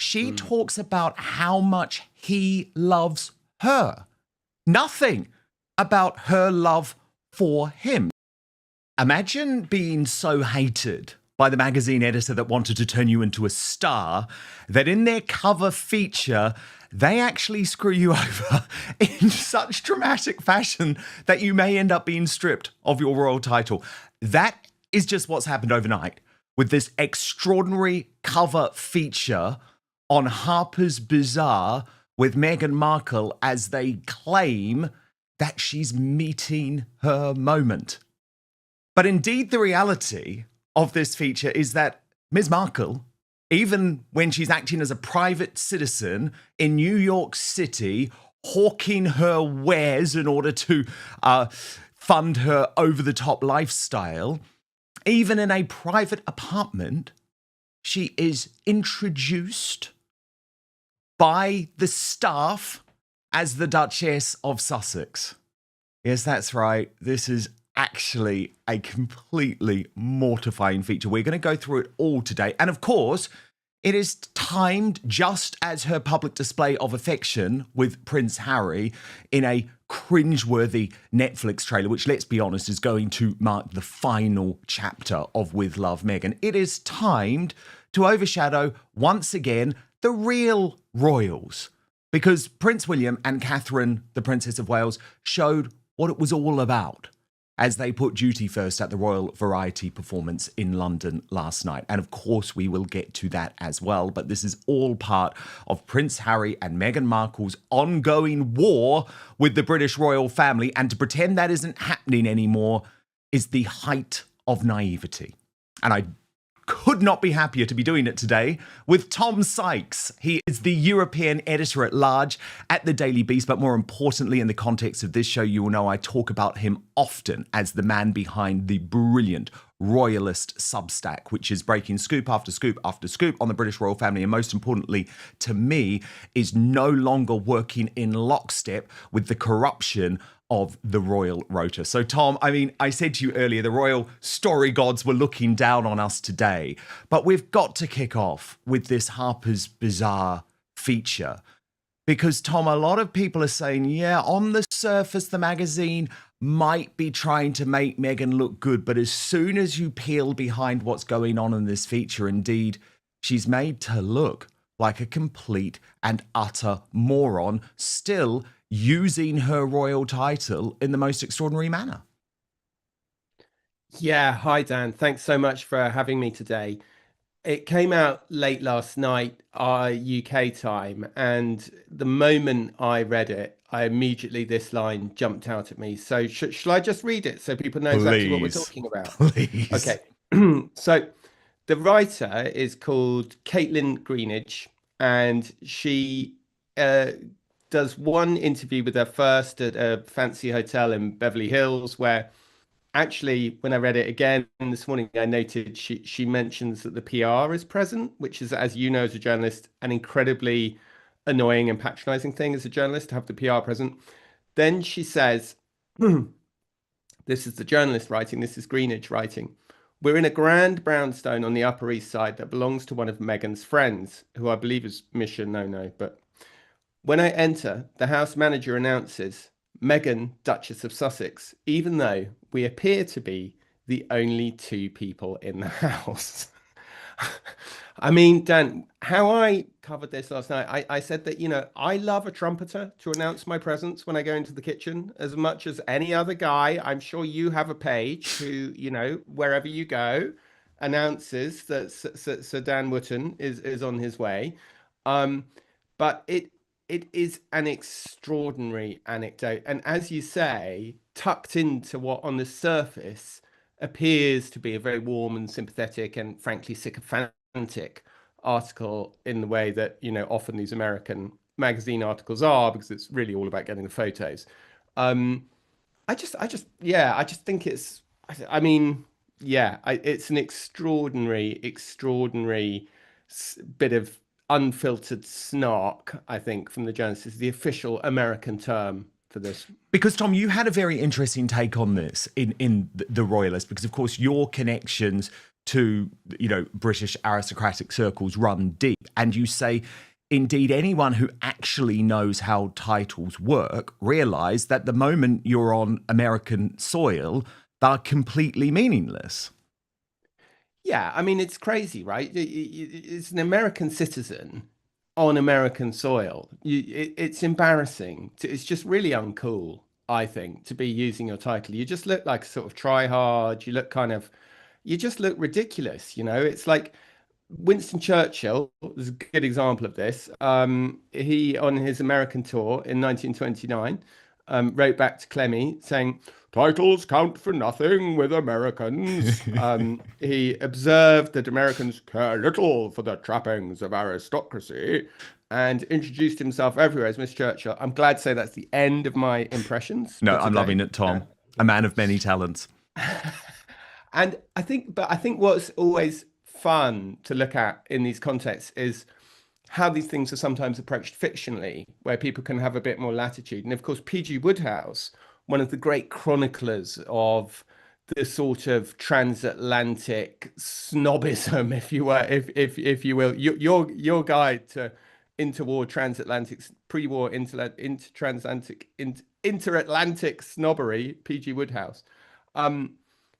she talks about how much he loves her. Nothing about her love for him. Imagine being so hated by the magazine editor that wanted to turn you into a star that in their cover feature, they actually screw you over in such dramatic fashion that you may end up being stripped of your royal title. That is just what's happened overnight with this extraordinary cover feature on Harper's Bazaar with Meghan Markle as they claim that she's meeting her moment. But indeed, the reality of this feature is that Ms. Markle, even when she's acting as a private citizen in New York City, hawking her wares in order to fund her over-the-top lifestyle, even in a private apartment, she is introduced by the staff as the Duchess of Sussex. Yes, that's right. This is actually a completely mortifying feature. We're going to go through it all today. And of course, it is timed just as her public display of affection with Prince Harry in a cringeworthy Netflix trailer, which, let's be honest, is going to mark the final chapter of With Love, Meghan. It is timed to overshadow, once again, the real royals, because Prince William and Catherine, the Princess of Wales, showed what it was all about as they put duty first at the Royal Variety performance in London last night. And of course, we will get to that as well. But this is all part of Prince Harry and Meghan Markle's ongoing war with the British royal family. And to pretend that isn't happening anymore is the height of naivety. And I could not be happier to be doing it today with Tom Sykes. He is the European editor-at-large at the Daily Beast, but more importantly, in the context of this show, you will know I talk about him often as the man behind the brilliant Royalist Substack, which is breaking scoop after scoop after scoop on the British royal family, and most importantly, to me, is no longer working in lockstep with the corruption of the royal rota. So, Tom, I mean, I said to you earlier, the royal story gods were looking down on us today, but we've got to kick off with this Harper's Bazaar feature. Because, Tom, a lot of people are saying, yeah, on the surface, the magazine might be trying to make Meghan look good, but as soon as you peel behind what's going on in this feature, indeed, she's made to look like a complete and utter moron, still using her royal title in the most extraordinary manner. Yeah, hi Dan. Thanks so much for having me today. It came out late last night, UK time, and the moment I read it, this line jumped out at me. So shall I just read it so people know exactly what we're talking about? Please. Okay. So the writer is called Caitlin Greenidge, and she does one interview with her first at a fancy hotel in Beverly Hills, where actually, when I read it again this morning, I noted she mentions that the PR is present, which is, as you know, as a journalist, an incredibly annoying and patronizing thing as a journalist to have the PR present. Then she says, this is the journalist writing, this is Greenidge writing, "We're in a grand brownstone on the Upper East Side that belongs to one of Meghan's friends, who I believe is Misha No, but when I enter, the house manager announces, Meghan, Duchess of Sussex, even though we appear to be the only two people in the house." I mean, Dan, how I covered this last night, I said that, you know, I love a trumpeter to announce my presence when I go into the kitchen as much as any other guy. I'm sure you have a page who, you know, wherever you go, announces that Sir Dan Wootton is on his way. But it is an extraordinary anecdote. And as you say, tucked into what on the surface appears to be a very warm and sympathetic and frankly sycophantic article, in the way that, you know, often these American magazine articles are, because it's really all about getting the photos. I just think it's, I mean, yeah, it's an extraordinary bit of unfiltered snark, I think, from the journalists, is the official American term for this. Because, Tom, you had a very interesting take on this in the Royalist, because, of course, your connections to, British aristocratic circles run deep. And you say, indeed, anyone who actually knows how titles work realize that the moment you're on American soil, they're completely meaningless. Yeah, I mean, it's crazy, right? It's an American citizen on American soil. It's embarrassing. It's just really uncool, I think, to be using your title. You just look like a sort of try hard. You just look ridiculous. It's like Winston Churchill is a good example of this. He, on his American tour in 1929, wrote back to Clemmy saying, "Titles count for nothing with Americans." He observed that Americans care little for the trappings of aristocracy and introduced himself everywhere as Mr. Churchill. I'm glad to say that's the end of my impressions. No, I'm loving it, Tom. A man of many talents. And I think what's always fun to look at in these contexts is how these things are sometimes approached fictionally, where people can have a bit more latitude. And of course, P.G. Wodehouse, one of the great chroniclers of the sort of transatlantic snobism, if you were, if you will, your guide to interwar transatlantic, pre-war interatlantic snobbery, P.G. Wodehouse.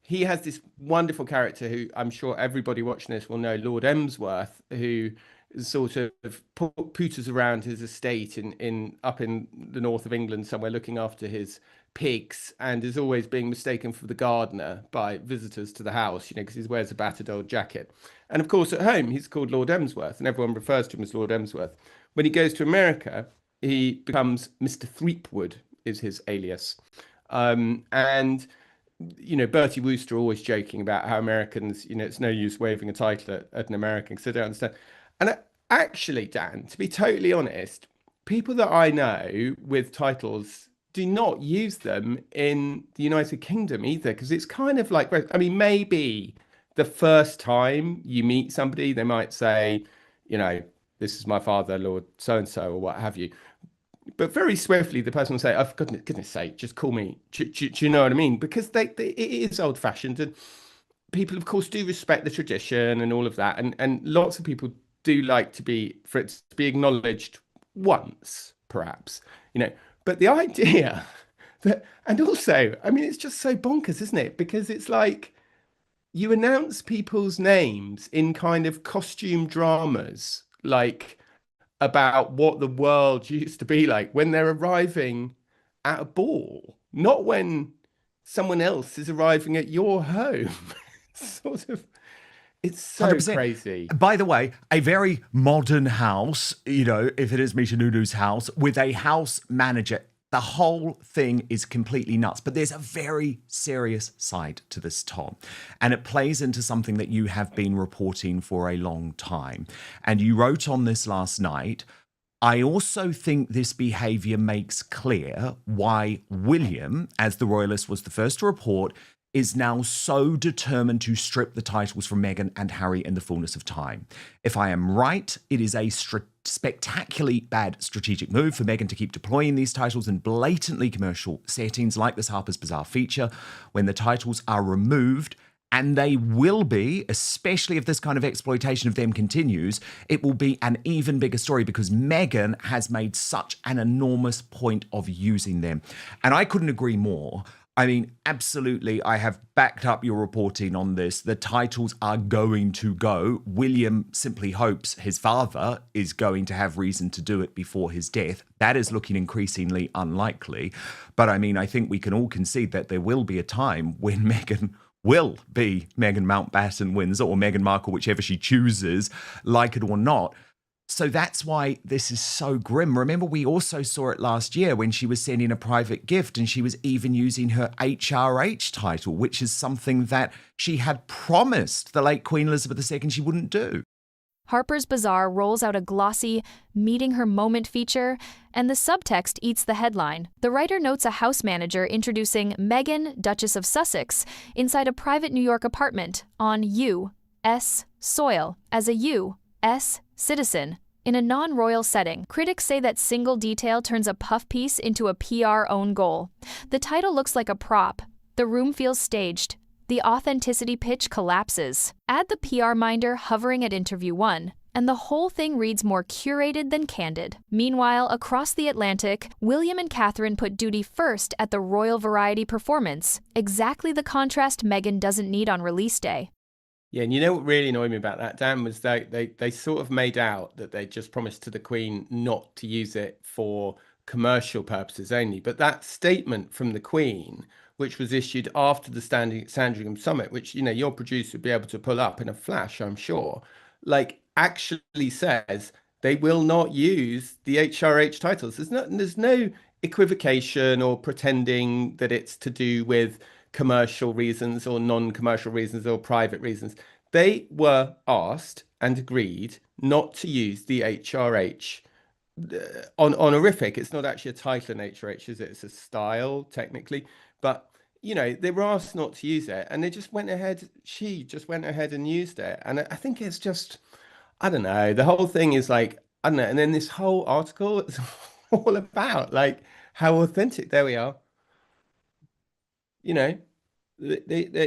He has this wonderful character who I'm sure everybody watching this will know, Lord Emsworth, who sort of pooters around his estate up in the north of England somewhere, looking after his pigs, and is always being mistaken for the gardener by visitors to the house, because he wears a battered old jacket. And of course, at home, he's called Lord Emsworth, and everyone refers to him as Lord Emsworth. When he goes to America, he becomes Mr. Threepwood, is his alias. And Bertie Wooster always joking about how Americans, it's no use waving a title at an American because they don't understand. And actually, Dan, to be totally honest, people that I know with titles do not use them in the United Kingdom either, because it's kind of like, I mean, maybe the first time you meet somebody, they might say, this is my father, Lord so-and-so, or what have you. But very swiftly, the person will say, "Oh, for goodness sake, just call me." Do you know what I mean? Because it is old-fashioned, and people, of course, do respect the tradition and all of that. And lots of people do like for it to be acknowledged once, perhaps, But the idea that, and also, I mean, it's just so bonkers, isn't it? Because it's like you announce people's names in kind of costume dramas, like about what the world used to be like when they're arriving at a ball, not when someone else is arriving at your home. It's so 100%. Crazy. By the way, a very modern house, if it is Misha Nunu's house, with a house manager. The whole thing is completely nuts. But there's a very serious side to this, Tom. And it plays into something that you have been reporting for a long time. And you wrote on this last night. I also think this behaviour makes clear why William, as the royalist was the first to report, is now so determined to strip the titles from Meghan and Harry in the fullness of time. If I am right, it is a spectacularly bad strategic move for Meghan to keep deploying these titles in blatantly commercial settings like this Harper's Bazaar feature. When the titles are removed, and they will be, especially if this kind of exploitation of them continues, it will be an even bigger story because Meghan has made such an enormous point of using them. And I couldn't agree more. I mean, absolutely, I have backed up your reporting on this. The titles are going to go. William simply hopes his father is going to have reason to do it before his death. That is looking increasingly unlikely. But I mean, I think we can all concede that there will be a time when Meghan will be Meghan Mountbatten Windsor or Meghan Markle, whichever she chooses, like it or not. So that's why this is so grim. Remember, we also saw it last year when she was sending a private gift and she was even using her HRH title, which is something that she had promised the late Queen Elizabeth II she wouldn't do. Harper's Bazaar rolls out a glossy, meeting her moment feature, and the subtext eats the headline. The writer notes a house manager introducing Meghan, Duchess of Sussex, inside a private New York apartment on U.S. soil as a U.S. citizen in a non-royal setting. Critics say that single detail turns a puff piece into a PR own goal. The title looks like a prop. The room feels staged. The authenticity pitch collapses. Add the PR minder hovering at interview 1, and the whole thing reads more curated than candid. Meanwhile, across the Atlantic, William and Catherine put duty first at the Royal Variety performance, exactly the contrast Meghan doesn't need on release day. Yeah, and you know what really annoyed me about that, Dan, was they sort of made out that they just promised to the Queen not to use it for commercial purposes only. But that statement from the Queen, which was issued after the Sandringham summit, which, you know, your producer would be able to pull up in a flash, I'm sure, like actually says they will not use the HRH titles. There's no equivocation or pretending that it's to do with commercial reasons or non-commercial reasons or private reasons. They were asked and agreed not to use the HRH honorific. It's not actually a title in HRH, is it? It's a style technically, but you know, they were asked not to use it, and they just went ahead. She just went ahead and used it, and I think it's just, I don't know. The whole thing is like, I don't know. And then this whole article, it's all about like how authentic. There we are. You know, they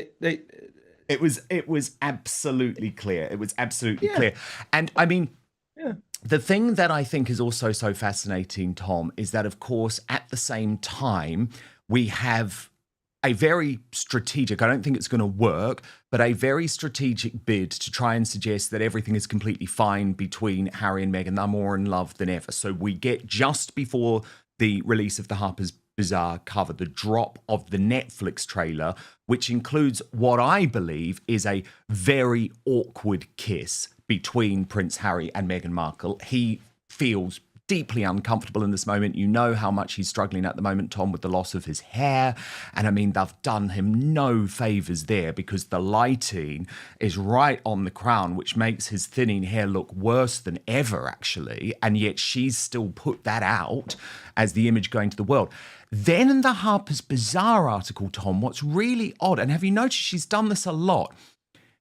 It was absolutely clear. It was absolutely Yeah. clear. And I mean, yeah. the thing that I think is also so fascinating, Tom, is that, of course, at the same time, we have a very strategic, I don't think it's going to work, but a very strategic bid to try and suggest that everything is completely fine between Harry and Meghan. They're more in love than ever. So we get, just before the release of the Harper's Bazaar cover, the drop of the Netflix trailer, which includes what I believe is a very awkward kiss between Prince Harry and Meghan Markle. He feels deeply uncomfortable in this moment. You know how much he's struggling at the moment, Tom, with the loss of his hair. And I mean, they've done him no favors there, because the lighting is right on the crown, which makes his thinning hair look worse than ever, actually. And yet she's still put that out as the image going to the world. Then in the Harper's Bazaar article, Tom, what's really odd, and have you noticed she's done this a lot?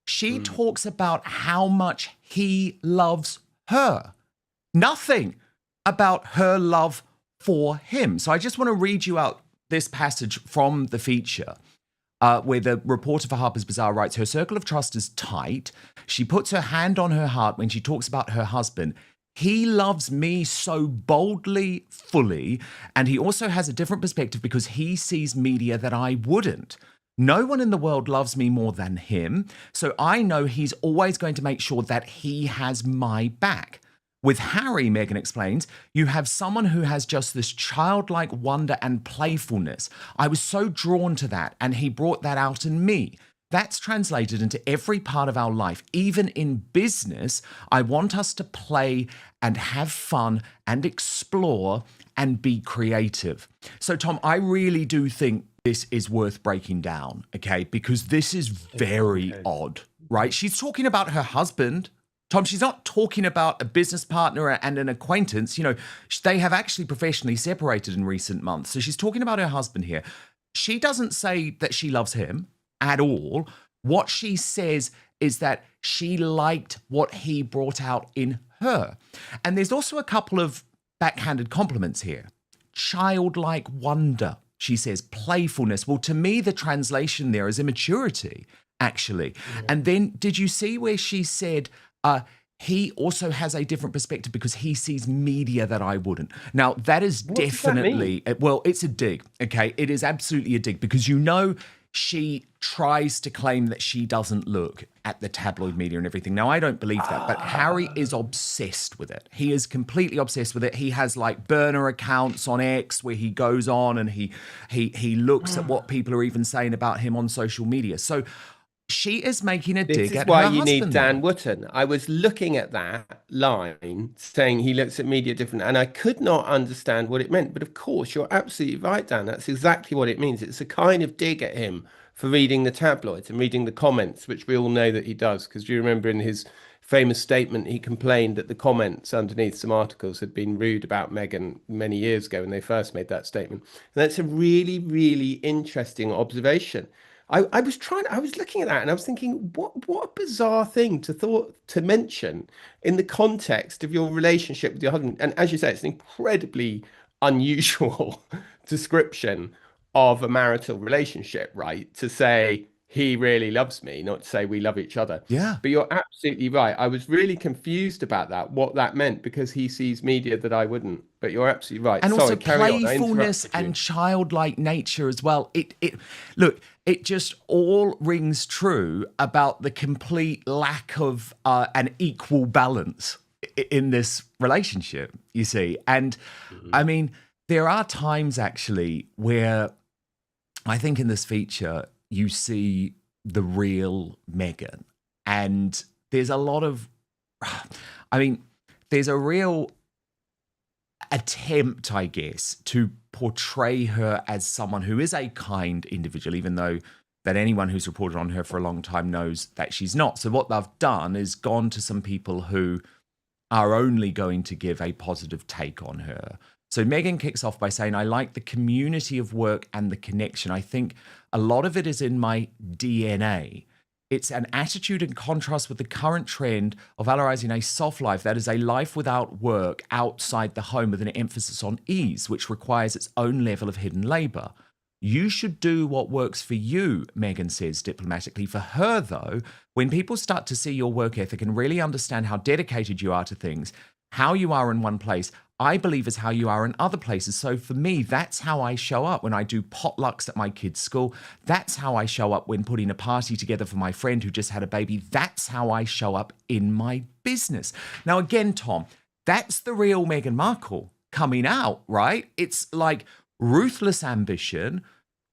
She talks about how much he loves her. Nothing about her love for him. So I just want to read you out this passage from the feature, where the reporter for Harper's Bazaar writes, her circle of trust is tight. She puts her hand on her heart when she talks about her husband. He loves me so boldly, fully, and he also has a different perspective because he sees media that I wouldn't. No one in the world loves me more than him, so I know he's always going to make sure that he has my back. With Harry, Meghan explains, you have someone who has just this childlike wonder and playfulness. I was so drawn to that, and he brought that out in me. That's translated into every part of our life. Even in business, I want us to play and have fun and explore and be creative. So, Tom, I really do think this is worth breaking down, okay? Because this is very odd, right? She's talking about her husband. Tom, she's not talking about a business partner and an acquaintance. You know, they have actually professionally separated in recent months. So she's talking about her husband here. She doesn't say that she loves him at all. What she says is that she liked what he brought out in her. And there's also a couple of backhanded compliments here. Childlike wonder, she says, playfulness. Well, to me, the translation there is immaturity, actually. Yeah. And then did you see where she said, he also has a different perspective because he sees media that I wouldn't. Now, that is definitely, well, it's a dig, okay? It is absolutely a dig, because you know she tries to claim that she doesn't look at the tabloid media and everything. Now, I don't believe that, but Harry is obsessed with it. He is completely obsessed with it. He has like burner accounts on X where he goes on and he looks at what people are even saying about him on social media. So she is making a dig at her husband. This is why you need Dan Wootton. I was looking at that line saying he looks at media different, and I could not understand what it meant. But of course, you're absolutely right, Dan. That's exactly what it means. It's a kind of dig at him for reading the tabloids and reading the comments, which we all know that he does. Because do you remember in his famous statement, he complained that the comments underneath some articles had been rude about Meghan many years ago when they first made that statement. And that's a really, really interesting observation. I was looking at that and I was thinking, what a bizarre thing to mention in the context of your relationship with your husband. And as you say, it's an incredibly unusual description of a marital relationship, right? To say he really loves me, not to say we love each other. Yeah. But you're absolutely right. I was really confused about that, what that meant, because he sees media that I wouldn't. But you're absolutely right. And Sorry, also carry on. I playfulness interrupted you. and childlike nature as well. It just all rings true about the complete lack of an equal balance in this relationship, you see. And I mean, there are times actually where I think in this feature you see the real Meghan, and there's a lot of, I mean, there's a real attempt, I guess, to portray her as someone who is a kind individual, even though that anyone who's reported on her for a long time knows that she's not. So what they've done is gone to some people who are only going to give a positive take on her. So Meghan kicks off by saying, I like the community of work and the connection. I think a lot of it is in my DNA. It's an attitude in contrast with the current trend of valorizing a soft life, that is a life without work outside the home with an emphasis on ease, which requires its own level of hidden labor. You should do what works for you, Meghan says diplomatically. For her, though, when people start to see your work ethic and really understand how dedicated you are to things, how you are in one place, I believe is how you are in other places. So for me, that's how I show up when I do potlucks at my kids' school. That's how I show up when putting a party together for my friend who just had a baby. That's how I show up in my business. Now, again, Tom, that's the real Meghan Markle coming out, right? It's like ruthless ambition,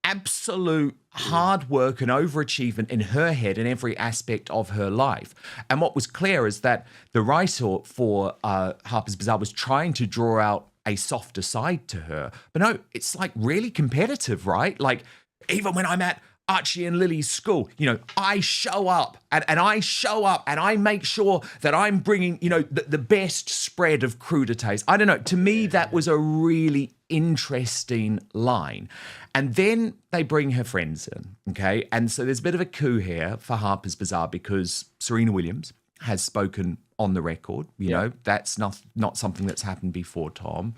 absolute hard work and overachievement in her head in every aspect of her life. And what was clear is that the writer for Harper's Bazaar was trying to draw out a softer side to her. But no, it's like really competitive, right? Like even when I'm at Archie and Lily's school, you know, I show up and I show up and I make sure that I'm bringing, you know, the best spread of crudités. I don't know. To me, that was a really interesting line. And then they bring her friends in, okay? And so there's a bit of a coup here for Harper's Bazaar because Serena Williams has spoken on the record. You know, that's not something that's happened before, Tom.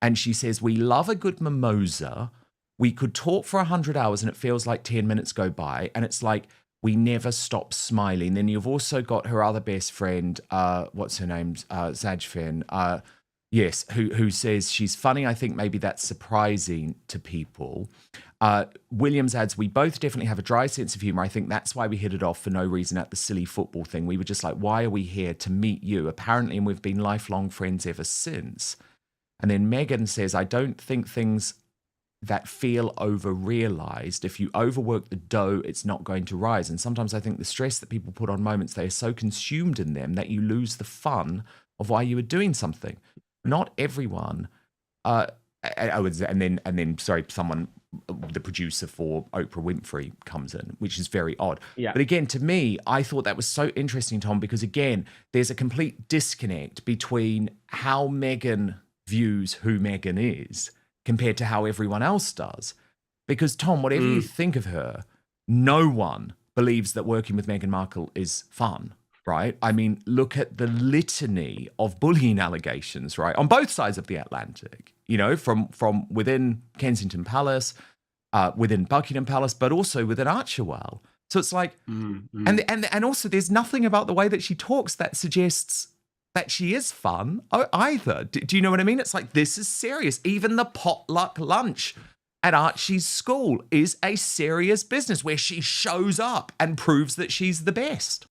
And she says, we love a good mimosa. We could talk for 100 hours and it feels like 10 minutes go by. And it's like, we never stop smiling. Then you've also got her other best friend, what's her name? Zajfin. Yes, who says she's funny. I think maybe that's surprising to people. Williams adds, we both definitely have a dry sense of humor. I think that's why we hit it off for no reason at the silly football thing. We were just like, why are we here? To meet you, apparently, and we've been lifelong friends ever since. And then Meghan says, I don't think things that feel over-realized, if you overwork the dough, it's not going to rise. And sometimes I think the stress that people put on moments, they are so consumed in them that you lose the fun of why you were doing something. Not everyone, and then, someone, the producer for Oprah Winfrey comes in, which is very odd. Yeah. But again, to me, I thought that was so interesting, Tom, because again, there's a complete disconnect between how Meghan views who Meghan is compared to how everyone else does. Because, Tom, whatever you think of her, no one believes that working with Meghan Markle is fun. Right? I mean, look at the litany of bullying allegations, right? On both sides of the Atlantic, you know, from within Kensington Palace, within Buckingham Palace, but also within Archewell. So it's like, and also there's nothing about the way that she talks that suggests that she is fun either. Do you know what I mean? It's like, this is serious. Even the potluck lunch at Archie's school is a serious business where she shows up and proves that she's the best.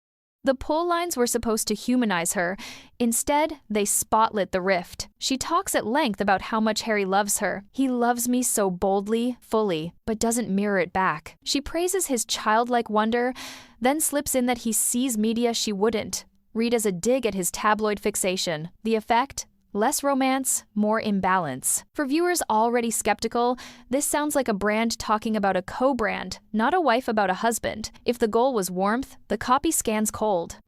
The pull lines were supposed to humanize her. Instead, they spotlit the rift. She talks at length about how much Harry loves her. He loves me so boldly, fully, but doesn't mirror it back. She praises his childlike wonder, then slips in that he sees media she wouldn't. Read as a dig at his tabloid fixation. The effect? Less romance, more imbalance. For viewers already skeptical, this sounds like a brand talking about a co-brand, not a wife about a husband. If the goal was warmth, the copy scans cold.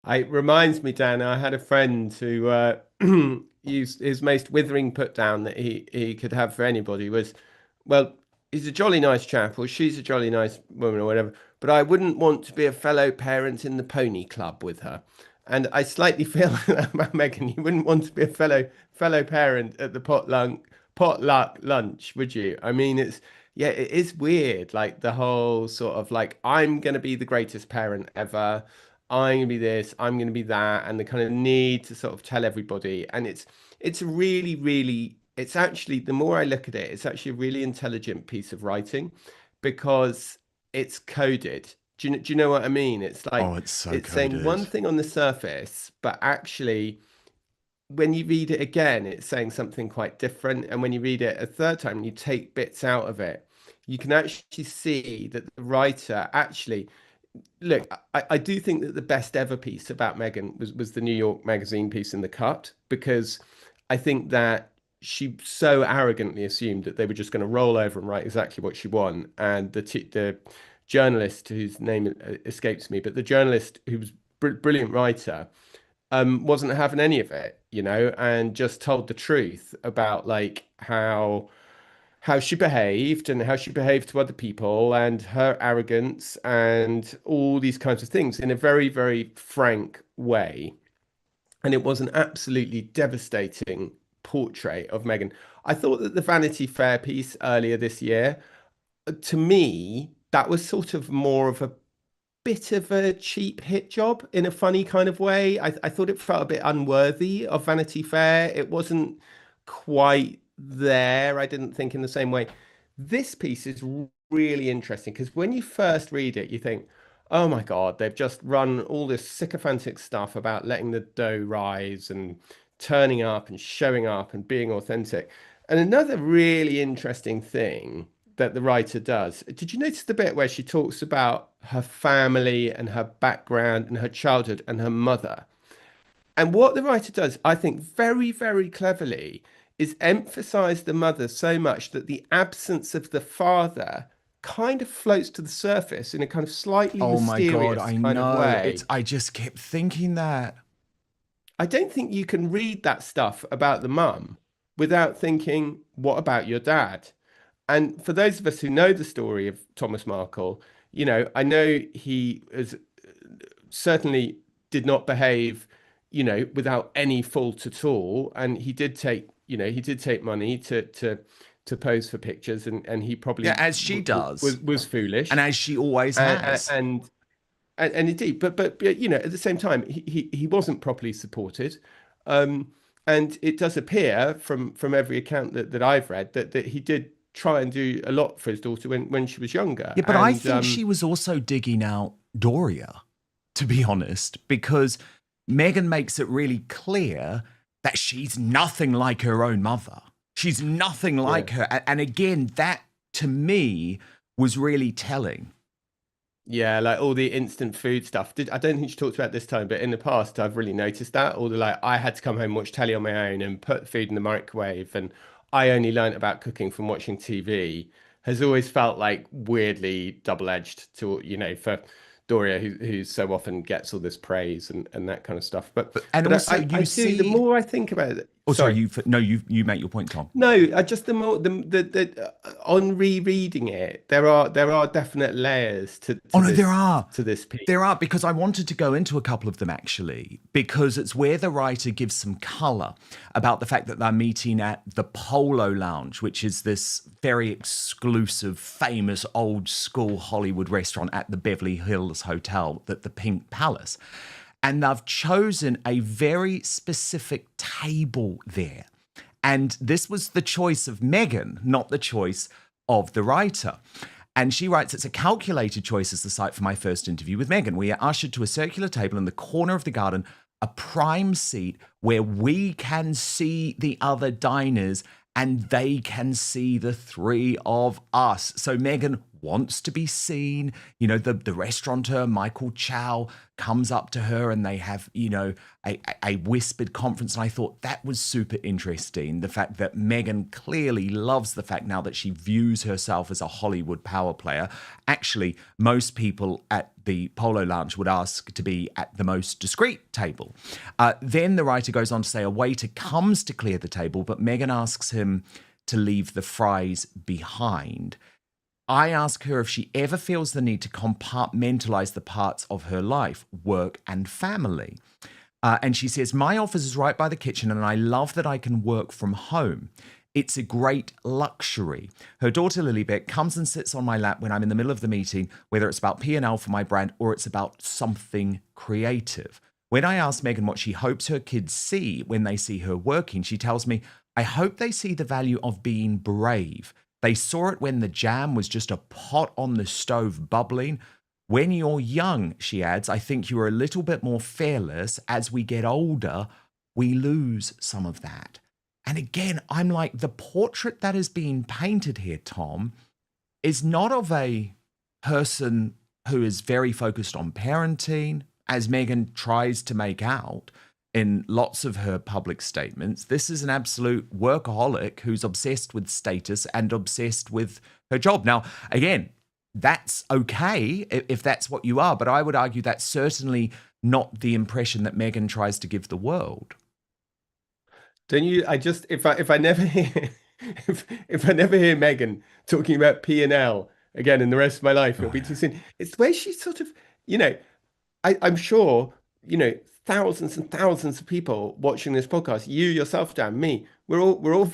It reminds me, Dan, I had a friend who used his most withering put down that he could have for anybody was, well, he's a jolly nice chap, or she's a jolly nice woman, or whatever, but I wouldn't want to be a fellow parent in the pony club with her. And I slightly feel about Meghan, you wouldn't want to be a fellow parent at the potluck lunch, would you? I mean, it's, yeah, it is weird. Like the whole sort of like, I'm going to be the greatest parent ever. I'm going to be this, I'm going to be that. And the kind of need to sort of tell everybody. And it's really, really, it's actually, the more I look at it, it's actually a really intelligent piece of writing because it's coded. Do you know what I mean? It's Oh, like, it's so it's saying one coded. thing on the surface, but actually, when you read it again, it's saying something quite different. And when you read it a third time and you take bits out of it, you can actually see that the writer actually, look, I do think that the best ever piece about Meghan was the New York Magazine piece in The Cut, because I think that she so arrogantly assumed that they were just going to roll over and write exactly what she wanted. And the journalist, whose name escapes me, but the journalist who was brilliant writer, wasn't having any of it, and just told the truth about like how she behaved and how she behaved to other people and her arrogance and all these kinds of things in a very, very frank way. And it was an absolutely devastating portrait of Meghan. I thought that the Vanity Fair piece earlier this year, to me, that was sort of more of a bit of a cheap hit job in a funny kind of way. I thought it felt a bit unworthy of Vanity Fair. It wasn't quite there, I didn't think, in the same way. This piece is really interesting because when you first read it, you think, oh my God, they've just run all this sycophantic stuff about letting the dough rise and turning up and showing up and being authentic. And another really interesting thing that the writer does. Did you notice the bit where she talks about her family and her background and her childhood and her mother? And what the writer does, I think, very, very cleverly, is emphasize the mother so much that the absence of the father kind of floats to the surface in a kind of slightly Oh my God, mysterious I kind of know. way. I just kept thinking that. I don't think you can read that stuff about the mum without thinking, what about your dad? And for those of us who know the story of Thomas Markle, I know he is certainly did not behave, without any fault at all. And he did take money to pose for pictures, and he Yeah, probably as she does, was foolish, and as she always has. and indeed, but at the same time, he wasn't properly supported. Um, and it does appear from every account that I've read that he did try and do a lot for his daughter when she was younger. Yeah, but I And think she was also digging out Doria, to be honest, because Meghan makes it really clear that she's nothing like her own mother. She's nothing like her. And again, that to me was really telling. Yeah, like all the instant food stuff. I don't think she talked about this time, but in the past, I've really noticed that. All the like, I had to come home and watch telly on my own and put food in the microwave, and I only learned about cooking from watching TV. Has always felt like weirdly double-edged to, for Doria, who so often gets all this praise and that kind of stuff. And But also, I you do, the see. more I think about it. Oh, sorry. Sorry. You make your point, Tom. No, I just the more the on rereading it, there are definite layers to Oh no, this there are. to this piece. There are, because I wanted to go into a couple of them actually, because it's where the writer gives some color about the fact that they're meeting at the Polo Lounge, which is this very exclusive, famous old school Hollywood restaurant at the Beverly Hills Hotel, the Pink Palace. And they've chosen a very specific table there. And this was the choice of Meghan, not the choice of the writer. And she writes, it's a calculated choice as the site for my first interview with Meghan. We are ushered to a circular table in the corner of the garden, a prime seat where we can see the other diners and they can see the three of us. So Meghan wants to be seen. The restaurateur, Michael Chow, comes up to her and they have, a whispered conference. And I thought that was super interesting. The fact that Meghan clearly loves the fact now that she views herself as a Hollywood power player. Actually, most people at the Polo Lounge would ask to be at the most discreet table. Then the writer goes on to say a waiter comes to clear the table, but Meghan asks him to leave the fries behind. I ask her if she ever feels the need to compartmentalize the parts of her life, work and family. And she says, my office is right by the kitchen and I love that I can work from home. It's a great luxury. Her daughter Lilibet comes and sits on my lap when I'm in the middle of the meeting, whether it's about P&L for my brand or it's about something creative. When I ask Meghan what she hopes her kids see when they see her working, she tells me, I hope they see the value of being brave. They saw it when the jam was just a pot on the stove bubbling. When you're young, she adds, I think you're a little bit more fearless. As we get older, we lose some of that. And again, I'm like, the portrait that is being painted here, Tom, is not of a person who is very focused on parenting, as Meghan tries to make out in lots of her public statements. This is an absolute workaholic who's obsessed with status and obsessed with her job. Now, again, that's okay if that's what you are, but I would argue that's certainly not the impression that Meghan tries to give the world. Don't you? I just if I never hear if I never hear Meghan talking about P&L again in the rest of my life, it'll be too soon. It's the way she's sort of, I'm sure, thousands and thousands of people watching this podcast, you yourself, Dan, me, we're all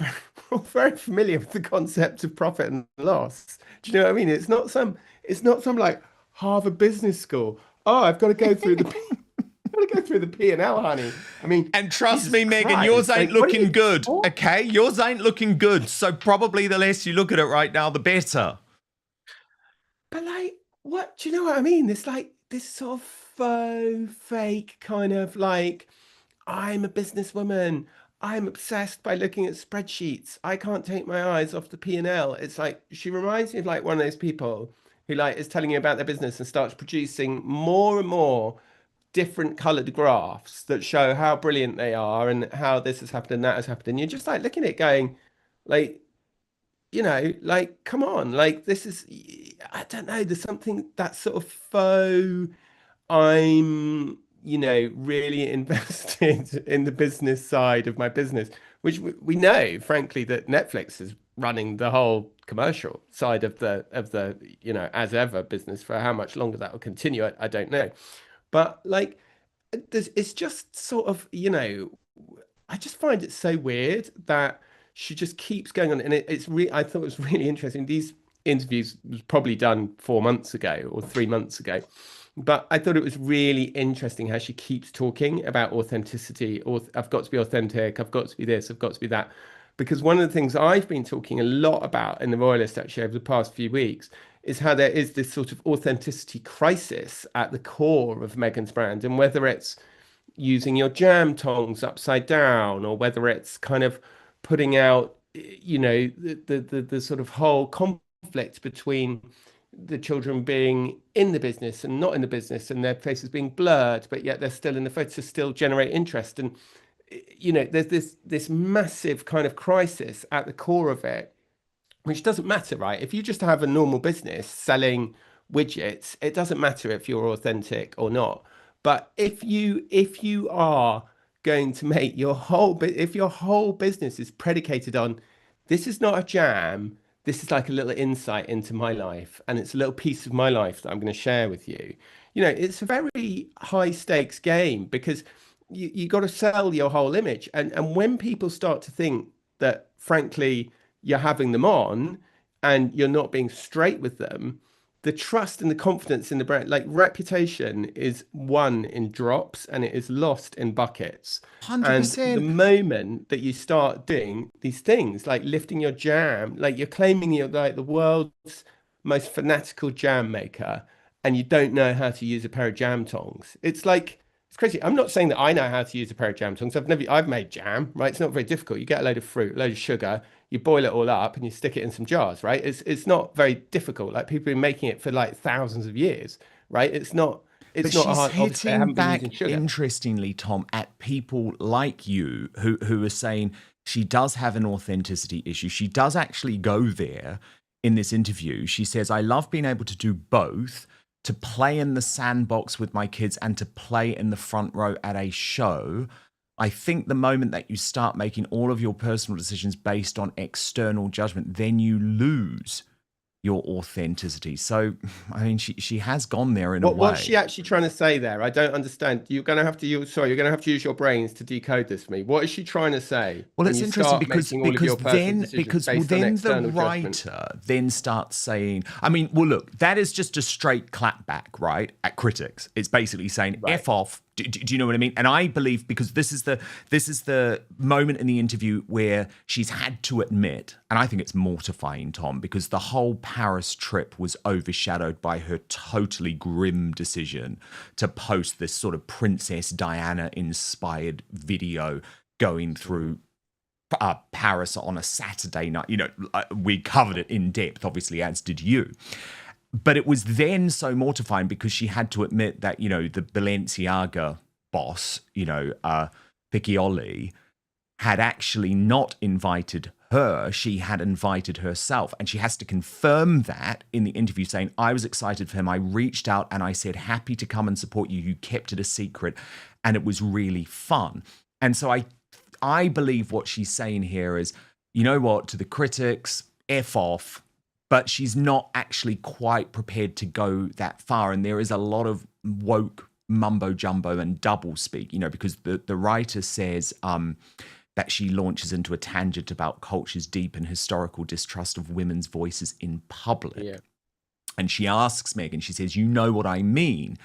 very familiar with the concept of profit and loss. Do you know what I mean? It's not some like Harvard Business School. Oh, I've got to go through the P&L, honey. I mean, and trust Jesus me, Meghan, Christ, yours ain't looking good. for? Okay, yours ain't looking good. So probably the less you look at it right now, the better. But what do you know what I mean? It's like this sort of faux fake kind of like, I'm a businesswoman. I'm obsessed by looking at spreadsheets. I can't take my eyes off the P&L. It's like, she reminds me of like one of those people who like is telling you about their business and starts producing more and more different colored graphs that show how brilliant they are and how this has happened and that has happened. And you're just like looking at it going like, like, come on, like this is, I don't know, there's something that's sort of faux, I'm, really invested in the business side of my business, which we know, frankly, that Netflix is running the whole commercial side of the, as ever business. For how much longer that will continue, I don't know. But like, it's just sort of, I just find it so weird that she just keeps going on. And I thought it was really interesting. These interviews was probably done 4 months ago or 3 months ago. But I thought it was really interesting how she keeps talking about authenticity, or I've got to be authentic, I've got to be this, I've got to be that. Because one of the things I've been talking a lot about in the Royalist actually over the past few weeks is how there is this sort of authenticity crisis at the core of Meghan's brand, and whether it's using your jam tongs upside down or whether it's kind of putting out, the sort of whole conflict between the children being in the business and not in the business, and their faces being blurred, but yet they're still in the photo to still generate interest. And there's this massive kind of crisis at the core of it, which doesn't matter, right? If you just have a normal business selling widgets, it doesn't matter if you're authentic or not. But if you are going to make if your whole business is predicated on, this is not a jam, this is like a little insight into my life, and it's a little piece of my life that I'm going to share with you. It's a very high stakes game, because you got to sell your whole image. And when people start to think that, frankly, you're having them on and you're not being straight with them, the trust and the confidence in the brand, like reputation, is won in drops and it is lost in buckets. 100%. And the moment that you start doing these things, like lifting your jam, like you're claiming you're like the world's most fanatical jam maker, and you don't know how to use a pair of jam tongs. It's like, it's crazy. I'm not saying that I know how to use a pair of jam tongs. I've made jam, right? It's not very difficult. You get a load of fruit, a load of sugar, you boil it all up and you stick it in some jars, right? It's not very difficult. Like, people have been making it for like thousands of years, right? It's not But not she's hard. Obviously, they hitting haven't been back, using sugar. interestingly, Tom, at people like you who are saying she does have an authenticity issue. She does actually go there in this interview. She says, I love being able to do both, to play in the sandbox with my kids and to play in the front row at a show. I think the moment that you start making all of your personal decisions based on external judgment, then you lose your authenticity. So, I mean, she has gone there in a way. What's she actually trying to say there? I don't understand. You're going to have to use your brains to decode this for me. What is she trying to say? Well, when it's you interesting start making all of your personal decisions based on then the external writer judgment? then starts saying, I mean, well, look, that is just a straight clapback, right, at critics. It's basically saying, Right. F off. Do you know what I mean? And I believe, because this is the moment in the interview where she's had to admit, and I think it's mortifying, Tom, because the whole Paris trip was overshadowed by her totally grim decision to post this sort of Princess Diana inspired video going through Paris on a Saturday night. You know, we covered it in depth, obviously, as did you. But it was then so mortifying because she had to admit that, you know, the Balenciaga boss, you know, Piccioli, had actually not invited her. She had invited herself. And she has to confirm that in the interview, saying, I was excited for him. I reached out and I said, happy to come and support you. You kept it a secret. And it was really fun. And so I believe what she's saying here is, you know what, to the critics, F off. But she's not actually quite prepared to go that far. And there is a lot of woke mumbo jumbo and double speak, you know, because the writer says that she launches into a tangent about culture's deep and historical distrust of women's voices in public. Yeah. And she asks Meghan, she says, you know what I mean?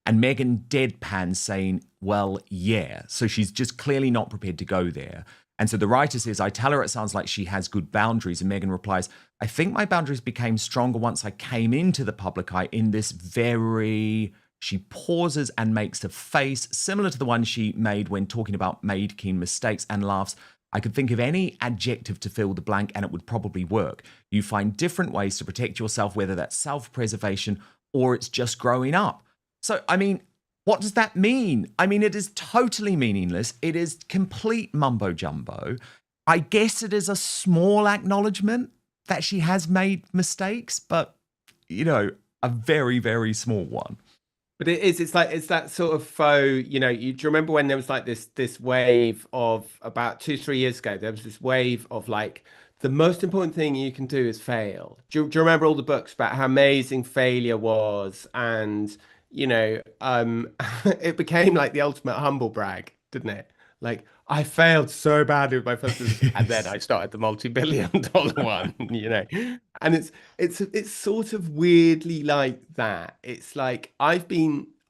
And Meghan deadpans saying, well, yeah. So she's just clearly not prepared to go there. And so the writer says, I tell her it sounds like she has good boundaries. And Meghan replies, I think my boundaries became stronger once I came into the public eye in this very... She pauses and makes a face similar to the one she made when talking about making mistakes, and laughs. I could think of any adjective to fill the blank and it would probably work. You find different ways to protect yourself, whether that's self-preservation or it's just growing up. So, I mean, what does that mean? I mean, it is totally meaningless. It is complete mumbo jumbo. I guess it is a small acknowledgement that she has made mistakes, but, you know, a very, very small one. But it's that sort of faux, you know, do you remember when there was like this wave of about 2-3 years ago, there was this wave of like, the most important thing you can do is fail. Do you remember all the books about how amazing failure was? And, you know, it became like the ultimate humble brag, didn't it? Like, I failed so badly with my first business, and then I started the multi-billion-dollar one, you know. And it's sort of weirdly like that. It's like I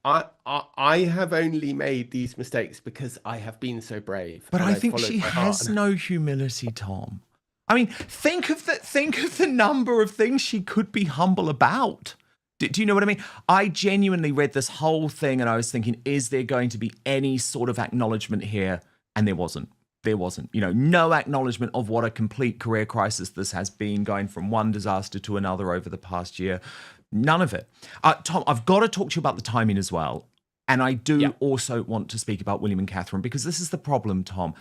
have only made these mistakes because I have been so brave. But and I think she has no humility, Tom. I mean, think of the number of things she could be humble about. Do you know what I mean? I genuinely read this whole thing and I was thinking, is there going to be any sort of acknowledgement here? And there wasn't. There wasn't. You know, no acknowledgement of what a complete career crisis this has been, going from one disaster to another over the past year. None of it. Tom, I've got to talk to you about the timing as well. And I do also want to speak about William and Catherine, because this is the problem, Tom.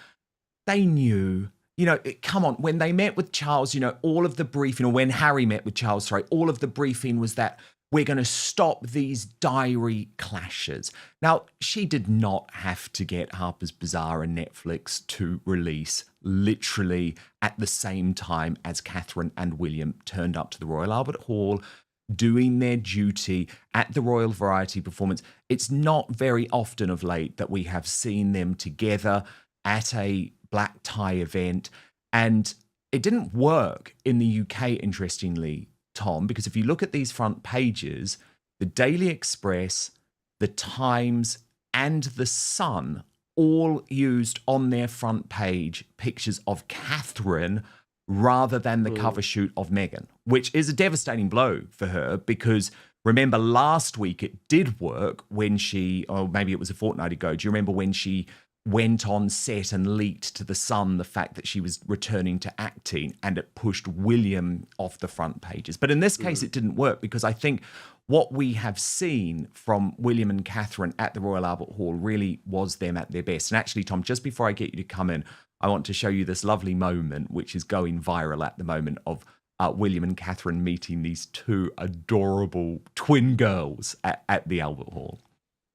They knew. You know, come on, when they met with Charles, you know, all of the briefing, or when Harry met with Charles, sorry, all of the briefing was that we're going to stop these diary clashes. Now, she did not have to get Harper's Bazaar and Netflix to release literally at the same time as Catherine and William turned up to the Royal Albert Hall, doing their duty at the Royal Variety performance. It's not very often of late that we have seen them together at a black tie event. And it didn't work in the UK, interestingly, Tom, because if you look at these front pages, the Daily Express, the Times, and the Sun all used on their front page pictures of Catherine rather than the cover shoot of Meghan, which is a devastating blow for her, because remember last week it did work when she, or maybe it was a fortnight ago, do you remember when she went on set and leaked to the Sun the fact that she was returning to acting, and it pushed William off the front pages? But in this case, it didn't work, because I think what we have seen from William and Catherine at the Royal Albert Hall really was them at their best. And actually, Tom, just before I get you to come in, I want to show you this lovely moment, which is going viral at the moment, of William and Catherine meeting these two adorable twin girls at the Albert Hall.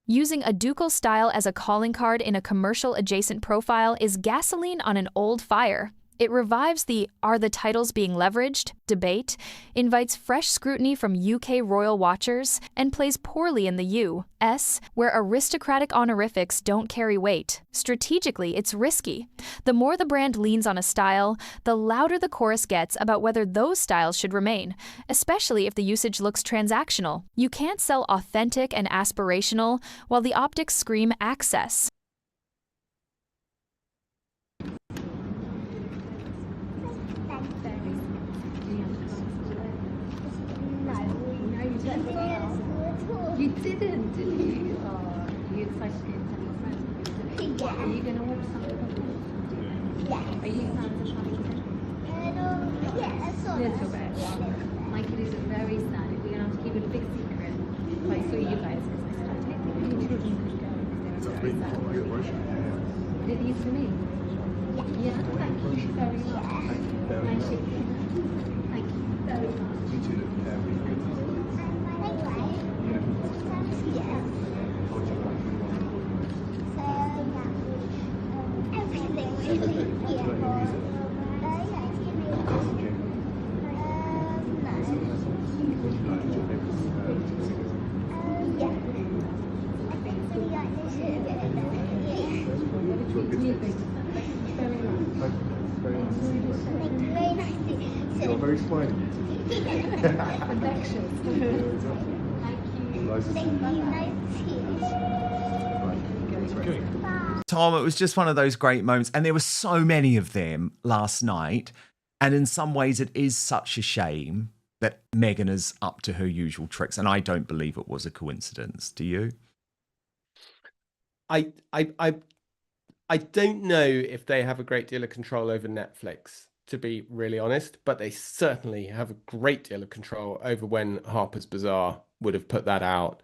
Using a ducal style as a calling card in a commercial adjacent profile is gasoline on an old fire. It revives the "are the titles being leveraged?" debate, invites fresh scrutiny from UK royal watchers, and plays poorly in the US, where aristocratic honorifics don't carry weight. Strategically, it's risky. The more the brand leans on a style, the louder the chorus gets about whether those styles should remain, especially if the usage looks transactional. You can't sell authentic and aspirational while the optics scream access. You didn't, did you? Oh, you excited to tell your friends? Yeah. Are you going to watch something? Yeah. Are you fans of Harry? Yeah, sort Little of. bit. My kid is very sad. We're going to have to keep it a big secret. But I saw you guys because I said, I don't think any children could go because they were very sad. Did you for me? Yeah, thank you very much. Thank you. Thank you very much. You're very smiley. Connections. Tom, it was just one of those great moments. And there were so many of them last night. And in some ways, it is such a shame that Meghan is up to her usual tricks. And I don't believe it was a coincidence. Do you? I don't know if they have a great deal of control over Netflix, to be really honest, but they certainly have a great deal of control over when Harper's Bazaar would have put that out.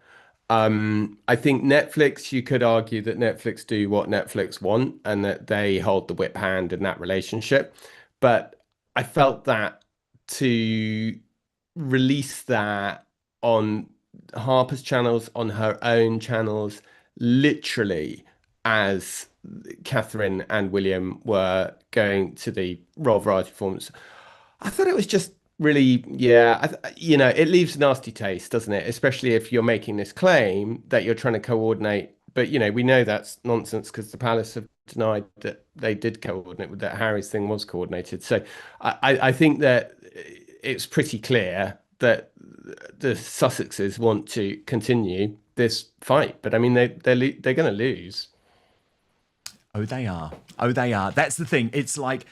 I think Netflix, you could argue that Netflix do what Netflix want and that they hold the whip hand in that relationship. But I felt that to release that on Harper's channels, on her own channels, literally as Catherine and William were going to the Royal Variety Performance, I thought it was just really, it leaves a nasty taste, doesn't it? Especially if you're making this claim that you're trying to coordinate. But, we know that's nonsense because the palace have denied that they did coordinate, that Harry's thing was coordinated. So I think that it's pretty clear that the Sussexes want to continue this fight. But, I mean, they're going to lose. Oh, they are. Oh, they are. That's the thing. It's like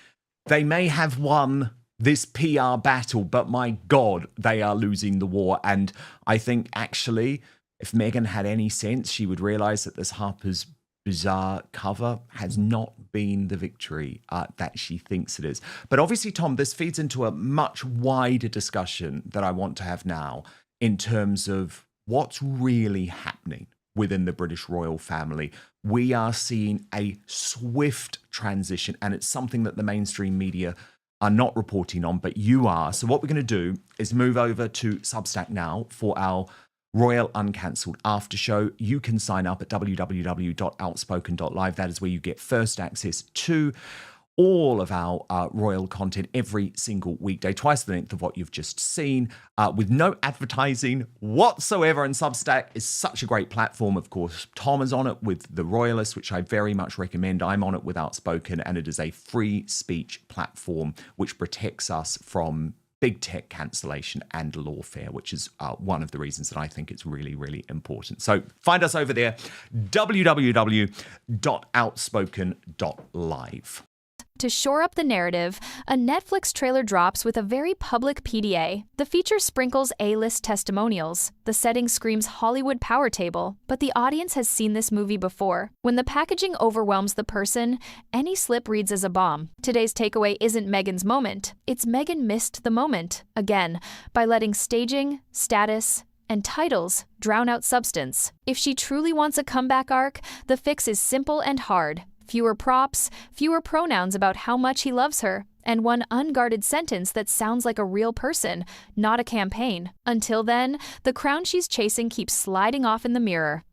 they may have won this PR battle, but my God, they are losing the war. And I think actually, if Meghan had any sense, she would realize that this Harper's Bazaar cover has not been the victory that she thinks it is. But obviously, Tom, this feeds into a much wider discussion that I want to have now in terms of what's really happening within the British royal family. We are seeing a swift transition, and it's something that the mainstream media are not reporting on, but you are. So what we're going to do is move over to Substack now for our Royal Uncancelled after show. You can sign up at www.outspoken.live. That is where you get first access to all of our royal content every single weekday, twice the length of what you've just seen, with no advertising whatsoever. And Substack is such a great platform. Of course, Tom is on it with The Royalist, which I very much recommend. I'm on it with Outspoken, and it is a free speech platform which protects us from big tech cancellation and lawfare, which is one of the reasons that I think it's really, really important. So find us over there, www.outspoken.live. To shore up the narrative, a Netflix trailer drops with a very public PDA. The feature sprinkles A-list testimonials. The setting screams Hollywood power table, but the audience has seen this movie before. When the packaging overwhelms the person, any slip reads as a bomb. Today's takeaway isn't Meghan's moment. It's Meghan missed the moment, again, by letting staging, status, and titles drown out substance. If she truly wants a comeback arc, the fix is simple and hard. Fewer props, fewer pronouns about how much he loves her, and one unguarded sentence that sounds like a real person, not a campaign. Until then, the crown she's chasing keeps sliding off in the mirror.